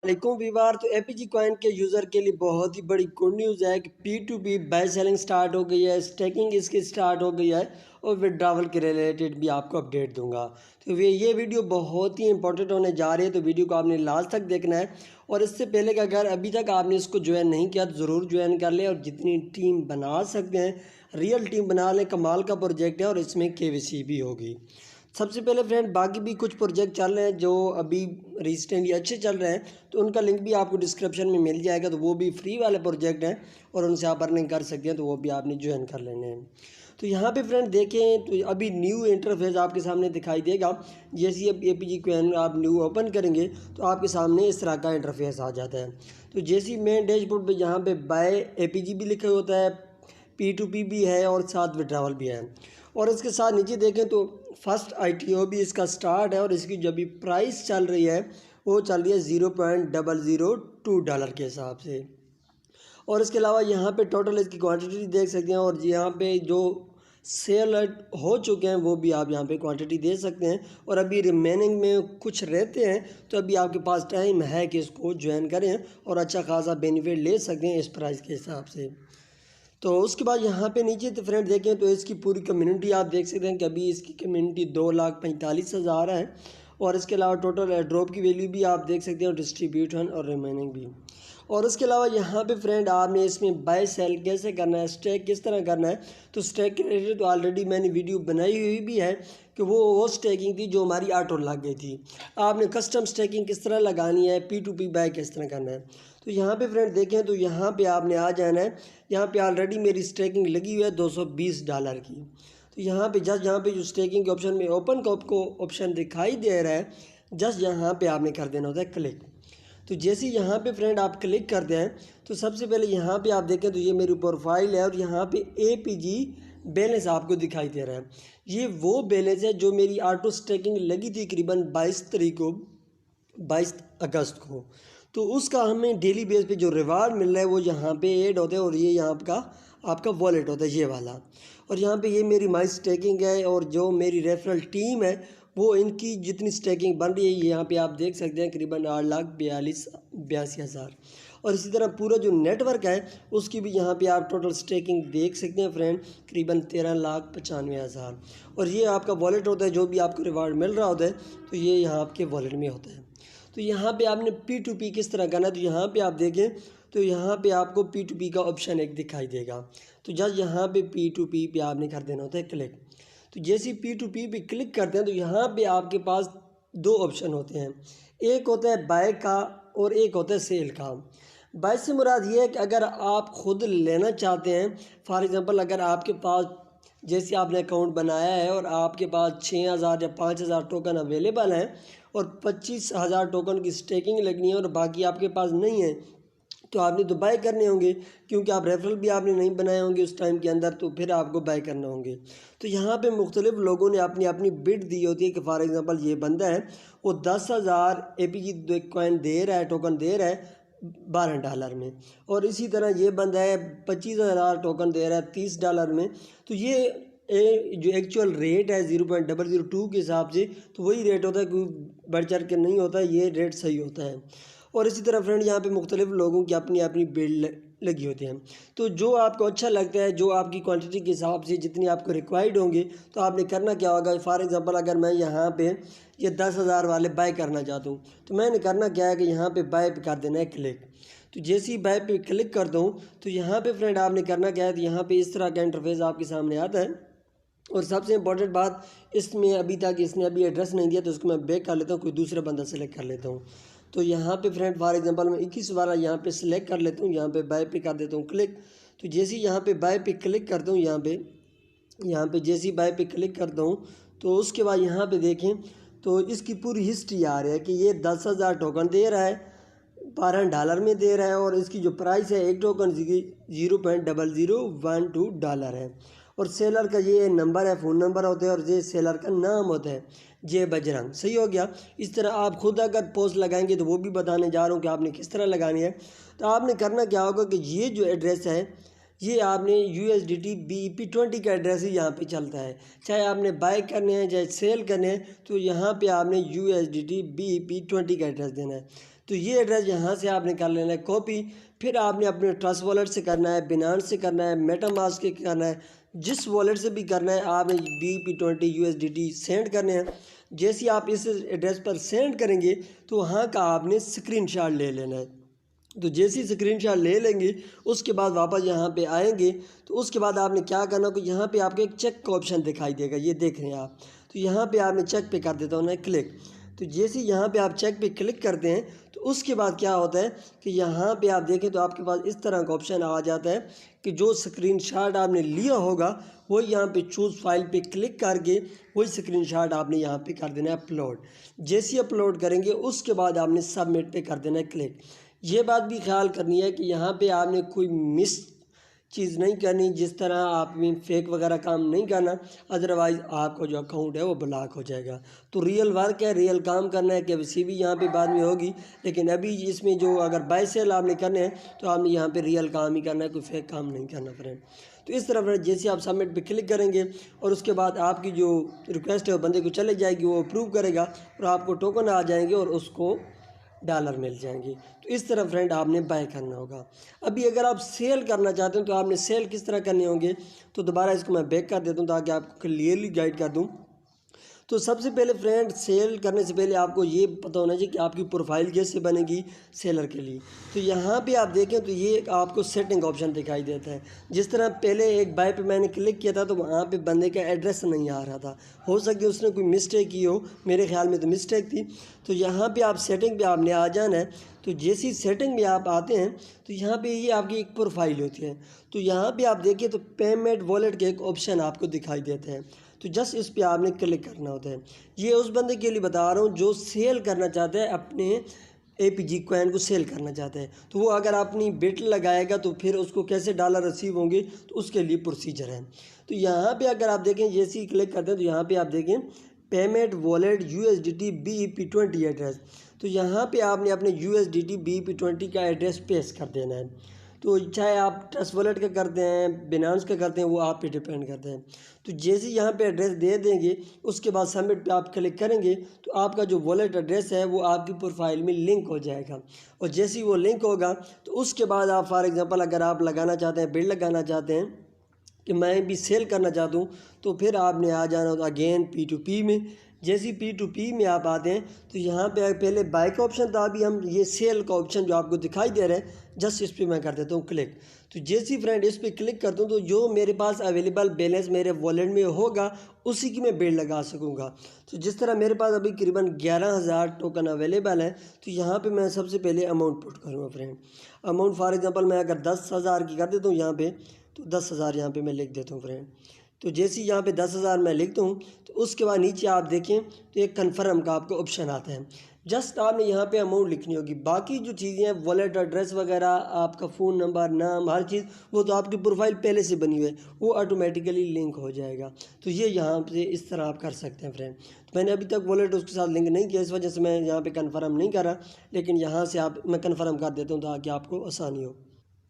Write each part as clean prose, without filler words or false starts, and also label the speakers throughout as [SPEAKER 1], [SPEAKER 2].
[SPEAKER 1] वालेकुम वीवार। तो APG coin के यूज़र के लिए बहुत ही बड़ी गुड न्यूज़ है कि P2P बाय सेलिंग स्टार्ट हो गई है, स्टेकिंग इसकी स्टार्ट हो गई है और विड्रॉवल के रिलेटेड भी आपको अपडेट दूंगा। तो ये वीडियो बहुत ही इंपॉर्टेंट होने जा रही है, तो वीडियो को आपने लास्ट तक देखना है। और इससे पहले कि अगर अभी तक आपने इसको ज्वाइन नहीं किया तो ज़रूर ज्वाइन कर लें और जितनी टीम बना सकते हैं रियल टीम बना लें। कमाल का प्रोजेक्ट है और इसमें KYC भी होगी। सबसे पहले फ्रेंड बाकी भी कुछ प्रोजेक्ट चल रहे हैं जो अभी रिसेंटली अच्छे चल रहे हैं, तो उनका लिंक भी आपको डिस्क्रिप्शन में मिल जाएगा। तो वो भी फ्री वाले प्रोजेक्ट हैं और उनसे आप अर्निंग कर सकते हैं, तो वो भी आपने ज्वाइन कर लेने हैं। तो यहाँ पे फ्रेंड देखें तो अभी न्यू इंटरफेस आपके सामने दिखाई देगा। जैसे ही अब एपीजी कॉइन आप न्यू ओपन करेंगे तो आपके सामने इस तरह का इंटरफेस आ जाता है। तो जैसे ही मेन डैशबोर्ड पे यहाँ पे बाय एपीजी भी लिखा होता है, P2P भी है और साथ विड्रॉवल भी है। और इसके साथ नीचे देखें तो फर्स्ट ITO भी इसका स्टार्ट है और इसकी जो भी प्राइस चल रही है वो चल रही है $0.002 के हिसाब से। और इसके अलावा यहाँ पे टोटल इसकी क्वांटिटी देख सकते हैं और यहाँ पे जो सेल हो चुके हैं वो भी आप यहाँ पे क्वांटिटी दे सकते हैं। और अभी रिमेनिंग में कुछ रहते हैं, तो अभी आपके पास टाइम है कि इसको ज्वाइन करें और अच्छा खासा बेनिफिट ले सकते हैं इस प्राइस के हिसाब से। तो उसके बाद यहाँ पे नीचे तो फ्रेंड देखें तो इसकी पूरी कम्युनिटी आप देख सकते हैं कि अभी इसकी कम्युनिटी 2,45,000 है। और इसके अलावा टोटल ड्रॉप की वैल्यू भी आप देख सकते हैं और डिस्ट्रीब्यूशन और रिमेनिंग भी। और इसके अलावा यहाँ पे फ्रेंड आपने इसमें बाय सेल कैसे करना है, स्टेक किस तरह करना है, तो स्टेक के रिलेटेड तो ऑलरेडी मैंने वीडियो बनाई हुई भी है कि वो स्टेकिंग थी जो हमारी ऑटो लग गई थी। आपने कस्टम स्टेकिंग किस तरह लगानी है, P2P बाय किस तरह करना है। तो यहाँ पे फ्रेंड देखें तो यहाँ पे आपने आ जाना है। यहाँ पे ऑलरेडी मेरी स्टेकिंग लगी हुई है $220 की। तो यहाँ पे यहाँ पे जो स्टेकिंग के ऑप्शन में ओपन का आपको ऑप्शन दिखाई दे रहा है, जस्ट यहाँ पे आपने कर देना होता है क्लिक। तो जैसे यहाँ पे फ्रेंड आप क्लिक करते हैं तो सबसे पहले यहाँ पे आप देखें तो ये मेरी प्रोफाइल है और यहाँ पे APG बैलेंस आपको दिखाई दे रहा है। ये वो बैलेंस है जो मेरी ऑटो स्टेकिंग लगी थी करीबन 22 अगस्त को। तो उसका हमें डेली बेस पे जो रिवार्ड मिल रहा है वो यहाँ पे ऐड होता है और ये यहाँ का आपका वॉलेट होता है ये वाला। और यहाँ पे ये मेरी माई स्टेकिंग है और जो मेरी रेफरल टीम है वो इनकी जितनी स्टेकिंग बन रही है यहाँ पे आप देख सकते हैं करीबन 8,42,82,000। और इसी तरह पूरा जो नेटवर्क है उसकी भी यहाँ पे आप टोटल स्टेकिंग देख सकते हैं फ्रेंड, करीबन 13,95,000। और ये आपका वॉलेट होता है, जो भी आपको रिवार्ड मिल रहा होता है तो ये यहाँ आपके वॉलेट में होता है। तो यहाँ पे आपने P2P किस तरह करना है, तो यहाँ पे आप देखें तो यहाँ पे आपको P2P का ऑप्शन एक दिखाई देगा। तो जस्ट यहाँ पे P2P पे आपने कर देना होता है क्लिक। तो जैसे P2P पे क्लिक करते हैं तो यहाँ पे आपके पास दो ऑप्शन होते हैं, एक होता है बाय का और एक होता है सेल का। बाय से मुराद ये है कि अगर आप खुद लेना चाहते हैं, फॉर एग्ज़ाम्पल अगर आपके पास जैसे आपने अकाउंट बनाया है और आपके पास 6,000 या 5,000 टोकन अवेलेबल हैं और 25,000 टोकन की स्टेकिंग लगनी है और बाकी आपके पास नहीं है, तो आपने तो बाय करने होंगे क्योंकि आप रेफरल भी आपने नहीं बनाए होंगे उस टाइम के अंदर, तो फिर आपको बाय करना होंगे। तो यहाँ पे मुख्तलिफ लोगों ने अपनी अपनी बिड दी होती है कि फॉर एग्ज़ाम्पल ये बंदा है वो 10,000 APG कॉइन दे रहा है, टोकन दे रहा है $12 में, और इसी तरह ये बंदा है 25,000 टोकन दे रहा है $30 में। तो ये जो एक्चुअल रेट है 0.002 के हिसाब से तो वही रेट होता है, कोई बढ़ चढ़ के नहीं होता, ये रेट सही होता है। और इसी तरह फ्रेंड यहाँ पे मुख्तलिफ लोगों की अपनी अपनी बिल्ड लगी होती हैं। तो जो आपको अच्छा लगता है, जो आपकी क्वांटिटी के हिसाब से जितनी आपको रिक्वायर्ड होंगे, तो आपने करना क्या होगा, फॉर एग्ज़ाम्पल अगर मैं यहाँ पे ये 10,000 वाले बाय करना चाहता हूँ तो मैंने करना क्या है कि यहाँ पे बाय पे कर देना है क्लिक। तो जैसे ही बाय पे क्लिक कर दूँ तो यहाँ पे फ्रेंड आपने करना क्या है, तो यहाँ पे इस तरह का इंटरफेस आपके सामने आता है। और सबसे इम्पोर्टेंट बात, इसमें अभी तक इसने अभी एड्रेस नहीं दिया तो उसको मैं बैक कर लेता हूँ, कोई दूसरा बंदा सेलेक्ट कर लेता हूँ। तो यहाँ पे फ्रेंड फॉर एग्जांपल मैं 21 वाला यहाँ पे सिलेक्ट कर लेता हूँ, यहाँ पे बाय पे कर देता हूँ क्लिक। तो जैसे ही यहाँ पे बाय पे क्लिक करता हूँ, यहाँ पे जैसे ही बाय पे क्लिक करता हूँ तो उसके बाद यहाँ पे देखें तो इसकी पूरी हिस्ट्री आ रही है कि ये 10,000 टोकन दे रहा है, $12 में दे रहा है और इसकी जो प्राइस है एक टोकन की $0.0012 है। और सेलर का ये नंबर है, फ़ोन नंबर होता है और ये सेलर का नाम होता है जे बजरंग। सही हो गया। इस तरह आप खुद अगर पोस्ट लगाएंगे तो वो भी बताने जा रहा हूँ कि आपने किस तरह लगानी है। तो आपने करना क्या होगा कि ये जो एड्रेस है ये आपने USDT BEP20 का एड्रेस ही यहाँ पे चलता है, चाहे आपने बाय करने हैं चाहे सेल करने हैं, तो यहाँ पे आपने USDT BEP20 का एड्रेस देना है। तो ये एड्रेस यहाँ से आपने कर लेना है कॉपी। फिर आपने अपने ट्रस्ट वॉलेट से करना है, बिनांस से करना है, मेटामास्क से करना है, जिस वॉलेट से भी करना है आपने BEP20 USDT सेंड करने हैं। जैसे ही आप इस एड्रेस पर सेंड करेंगे तो वहाँ का आपने स्क्रीनशॉट ले लेना है। तो जैसे ही स्क्रीनशॉट ले लेंगे उसके बाद वापस यहाँ पे आएंगे तो उसके बाद आपने क्या करना कि यहाँ पे आपको एक चेक का ऑप्शन दिखाई देगा, ये देख रहे हैं आप। तो यहाँ पे आपने चेक पे कर देता हूँ ना क्लिक। तो जैसे यहाँ पे आप चेक पे क्लिक करते हैं तो उसके बाद क्या होता है कि यहाँ पे आप देखें तो आपके पास इस तरह का ऑप्शन आ जाता है कि जो स्क्रीनशॉट आपने लिया होगा वो यहाँ पे चूज़ फाइल पे क्लिक करके वही स्क्रीनशॉट आपने यहाँ पे कर देना है अपलोड। जैसे ही अपलोड करेंगे उसके बाद आपने सबमिट पे कर देना है क्लिक। ये बात भी ख्याल करनी है कि यहाँ पे आपने कोई मिस चीज़ नहीं करनी, जिस तरह आप में फेक वगैरह काम नहीं करना, अदरवाइज़ आपका जो अकाउंट है वो ब्लॉक हो जाएगा। तो रियल वर्क है, रियल काम करना है। KYC भी यहाँ पे बाद में होगी, लेकिन अभी इसमें जो अगर बाय सेल आपने करने हैं तो आपने यहाँ पे रियल काम ही करना है, कोई फेक काम नहीं करना फ्रेंड। तो इस तरह फ्रेंड जैसे आप सबमिट पे क्लिक करेंगे और उसके बाद आपकी जो रिक्वेस्ट है वो बंदे को चले जाएगी, वो अप्रूव करेगा और आपको टोकन आ जाएंगे और उसको डॉलर मिल जाएंगे। तो इस तरह फ्रेंड आपने बाय करना होगा। अभी अगर आप सेल करना चाहते हैं तो आपने सेल किस तरह करने होंगे, तो दोबारा इसको मैं बैक कर देता हूँ ताकि आपको क्लियरली गाइड कर दूँ। तो सबसे पहले फ्रेंड सेल करने से पहले आपको ये पता होना चाहिए कि आपकी प्रोफाइल कैसे बनेगी सेलर के लिए। तो यहाँ पे आप देखें तो ये आपको सेटिंग ऑप्शन दिखाई देता है। जिस तरह पहले एक बाय पे मैंने क्लिक किया था तो वहाँ पे बंदे का एड्रेस नहीं आ रहा था, हो सकता है उसने कोई मिस्टेक की हो, मेरे ख्याल में तो मिस्टेक थी। तो यहाँ पर आप सेटिंग पर आपने आ जाना है। तो जैसी सेटिंग में आप आते हैं तो यहाँ पे ये आपकी एक प्रोफाइल होती है। तो यहाँ पे आप देखिए तो पेमेंट वॉलेट के एक ऑप्शन आपको दिखाई देते हैं। तो जस्ट इस पे आपने क्लिक करना होता है। ये उस बंदे के लिए बता रहा हूँ जो सेल करना चाहता है, अपने APG कॉइन को सेल करना चाहता है। तो वो अगर अपनी बिट लगाएगा तो फिर उसको कैसे डॉलर रिसीव होंगे, तो उसके लिए प्रोसीजर है। तो यहाँ पे अगर आप देखें जैसे ही क्लिक करते हैं तो यहाँ पे आप देखें payment wallet USDT BEP20 address. तो यहाँ पे आपने अपने USDT BEP20 का एड्रेस पेश कर देना है। तो चाहे आप ट्रस्ट वॉलेट का करते हैं, बिनांस का करते हैं, वो आप पे डिपेंड करते हैं। तो जैसे यहाँ पे एड्रेस दे देंगे उसके बाद सबमिट पे आप क्लिक करेंगे तो आपका जो वॉलेट एड्रेस है वो आपकी प्रोफाइल में लिंक हो जाएगा। और जैसे ही वो लिंक होगा तो उसके बाद आप फॉर एग्जांपल अगर आप लगाना चाहते हैं, बिल लगाना चाहते हैं कि मैं भी सेल करना चाहता हूँ, तो फिर आपने आ जाना होता अगेन P2P में। जैसे P2P में आप आते हैं तो यहाँ पे पहले बाय का ऑप्शन था, अभी हम ये सेल का ऑप्शन जो आपको दिखाई दे रहा है जस्ट इस पर मैं कर देता हूँ क्लिक। तो जैसे ही फ्रेंड इस पर क्लिक करता हूँ तो जो मेरे पास अवेलेबल बैलेंस मेरे वॉलेट में होगा उसी की मैं बिल लगा सकूँगा। तो जिस तरह मेरे पास अभी करीबन 11,000 टोकन अवेलेबल है, तो यहाँ पे मैं सबसे पहले अमाउंट पुट करूँगा फ्रेंड। अमाउंट फॉर एग्जांपल मैं अगर 10,000 की कर देता हूँ यहाँ पे, तो 10,000 यहाँ पे मैं लिख देता हूँ फ्रेंड। तो जैसे ही यहाँ पे 10,000 मैं लिखता हूँ तो उसके बाद नीचे आप देखें तो एक कन्फर्म का आपको ऑप्शन आता है। जस्ट आपने यहाँ पे अमाउंट लिखनी होगी, बाकी जो चीज़ें हैं वॉलेट एड्रेस वगैरह, आपका फ़ोन नंबर, नाम, हर चीज़ वो तो आपकी प्रोफाइल पहले से बनी हुई है, वो ऑटोमेटिकली लिंक हो जाएगा। तो ये यहाँ पे इस तरह आप कर सकते हैं फ्रेंड। तो मैंने अभी तक वॉलेट उसके साथ लिंक नहीं किया, इस वजह से मैं यहाँ पर कन्फर्म नहीं कर रहा, लेकिन यहाँ से आप मैं कन्फर्म कर देता हूँ ताकि आपको आसानी हो।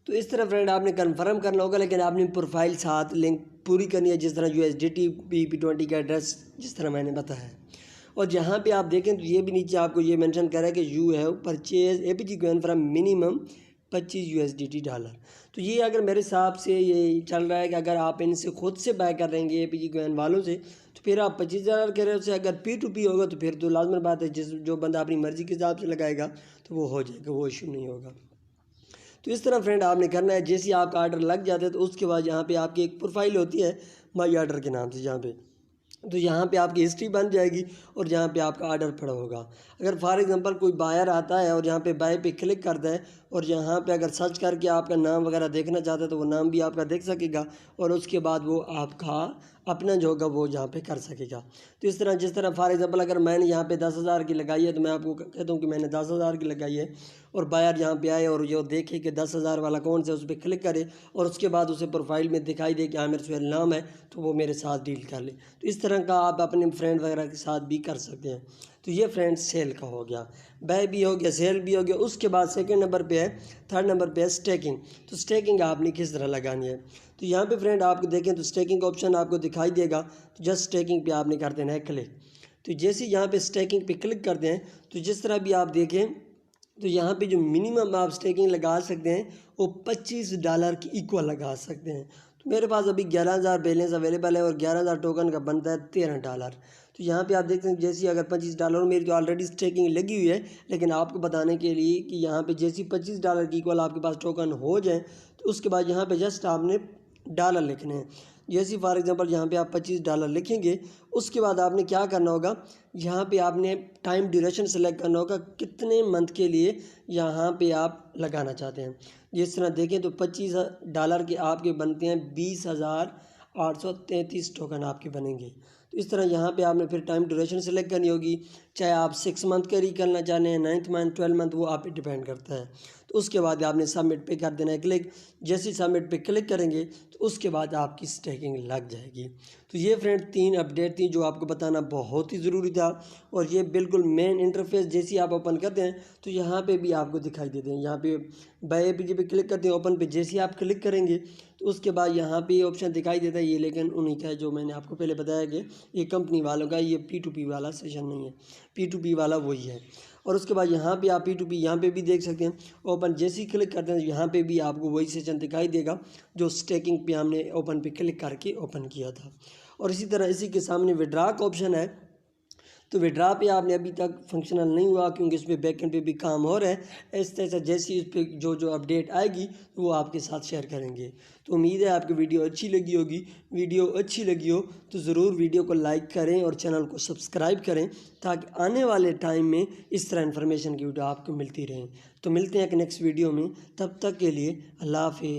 [SPEAKER 1] तो इस तरह फ्रेंड आपने कंफर्म करना होगा, लेकिन आपने प्रोफाइल साथ लिंक पूरी करनी है, जिस तरह USDT BEP20 का एड्रेस जिस तरह मैंने बताया। और जहाँ पे आप देखें तो ये भी नीचे आपको ये मेंशन कर रहा है कि you have purchase APG coin from minimum 25 USDT dollar. तो ये अगर मेरे हिसाब से ये चल रहा है कि अगर आप इनसे खुद से बाय कर रहेंगे APG कॉइन वालों से तो फिर आप 25,000 कह रहे हो। अगर P2P होगा तो फिर तो लाजमी बात है जो बंदा अपनी मर्ज़ी के हिसाब से लगाएगा तो वो हो जाएगा, वो इशू नहीं होगा। तो इस तरह फ्रेंड आपने करना है। जैसे ही आपका आर्डर लग जाता है तो उसके बाद यहाँ पे आपकी एक प्रोफाइल होती है माई आर्डर के नाम से, यहाँ पे तो यहाँ पे आपकी हिस्ट्री बन जाएगी और यहाँ पे आपका आर्डर पड़ा होगा। अगर फॉर एग्जांपल कोई बायर आता है और यहाँ पे बाय पे क्लिक करता है और यहाँ पे अगर सर्च करके आपका नाम वगैरह देखना चाहता है तो वो नाम भी आपका देख सकेगा और उसके बाद वो आपका अपना जो होगा वो यहाँ पे कर सकेगा। तो इस तरह जिस तरह फॉर एग्जांपल अगर मैंने यहाँ पे 10,000 की लगाई है तो मैं आपको कहता हूँ कि मैंने 10,000 की लगाई है और बायर यहाँ पे आए और जो देखे कि 10,000 वाला कौन सा, उस पर क्लिक करे और उसके बाद उसे प्रोफाइल में दिखाई दे कि आमिर सुहेल नाम है तो वो मेरे साथ डील कर ले। तो इस तरह का आप अपने फ्रेंड वगैरह के साथ भी कर सकते हैं। तो ये फ्रेंड सेल का हो गया, बाय भी हो गया, सेल भी हो गया। उसके बाद सेकंड नंबर पे है, थर्ड नंबर पे है स्टेकिंग। तो स्टेकिंग आपने किस तरह लगानी है, तो यहाँ पे फ्रेंड आपको देखें तो स्टेकिंग का ऑप्शन आपको दिखाई देगा। तो जस्ट स्टेकिंग पे आपने कर देना है क्लिक। तो जैसे यहाँ पे स्टेकिंग पे क्लिक करते हैं तो जिस तरह भी आप देखें तो यहाँ पे जो मिनिमम आप स्टेकिंग लगा सकते हैं वो $25 की इक्वल लगा सकते हैं। तो मेरे पास अभी 11,000 बैलेंस अवेलेबल है और 11,000 टोकन का बनता है $13। तो यहाँ पे आप देखते हैं जैसे अगर $25 मेरी तो ऑलरेडी स्टेकिंग लगी हुई है, लेकिन आपको बताने के लिए कि यहाँ पे जैसे $25 की इक्वल आपके पास टोकन हो जाए तो उसके बाद यहाँ पे जस्ट आपने डॉलर लिखने हैं। जैसे फॉर एग्जांपल यहाँ पे आप $25 लिखेंगे, उसके बाद आपने क्या करना होगा, यहाँ पे आपने टाइम ड्यूरेशन सेलेक्ट करना होगा कितने मंथ के लिए यहाँ पे आप लगाना चाहते हैं। जिस तरह देखें तो $25 के आपके बनते हैं 20,833 टोकन आपके बनेंगे। तो इस तरह यहाँ पे आपने फिर टाइम ड्यूरेशन सेलेक्ट करनी होगी, चाहे आप 6 मंथ का करना चाह रहे हैं, 9th मंथ, 12 मंथ, वो आप पे डिपेंड करता है। तो उसके बाद आपने सबमिट पे कर देना है क्लिक। जैसे ही सबमिट पे क्लिक करेंगे तो उसके बाद आपकी स्टेकिंग लग जाएगी। तो ये फ्रेंड 3 अपडेट थी जो आपको बताना बहुत ही ज़रूरी था। और ये बिल्कुल मेन इंटरफेस जैसे ही आप ओपन करते हैं तो यहाँ पे भी आपको दिखाई देते हैं। यहाँ पे बाय एपीके पे क्लिक करते हैं, ओपन पे जैसे ही आप क्लिक करेंगे तो उसके बाद यहाँ पे ऑप्शन दिखाई देता है ये, लेकिन उन्हीं का है जो मैंने आपको पहले बताया कि ये कंपनी वालों का, ये P2P वाला सेशन नहीं है, P2P वाला वही है। और उसके बाद यहाँ पे आप P2P यहाँ पे भी देख सकते हैं, ओपन जैसे ही क्लिक करते हैं तो यहाँ पे भी आपको वही सेशन दिखाई देगा जो स्टेकिंग पे हमने ओपन पे क्लिक करके ओपन किया था। और इसी तरह इसी के सामने विड्रा का ऑप्शन है, तो विड्रा पे आपने अभी तक फंक्शनल नहीं हुआ क्योंकि इस पर बैकएंड पे भी काम हो रहा है। इस तरह से जैसी इस पर जो अपडेट आएगी वो आपके साथ शेयर करेंगे। तो उम्मीद है आपको वीडियो अच्छी लगी होगी। वीडियो अच्छी लगी हो तो ज़रूर वीडियो को लाइक करें और चैनल को सब्सक्राइब करें ताकि आने वाले टाइम में इस तरह इन्फॉर्मेशन की वीडियो आपको मिलती रहे। तो मिलते हैं एक नेक्स्ट वीडियो में, तब तक के लिए अल्लाह हाफिज़।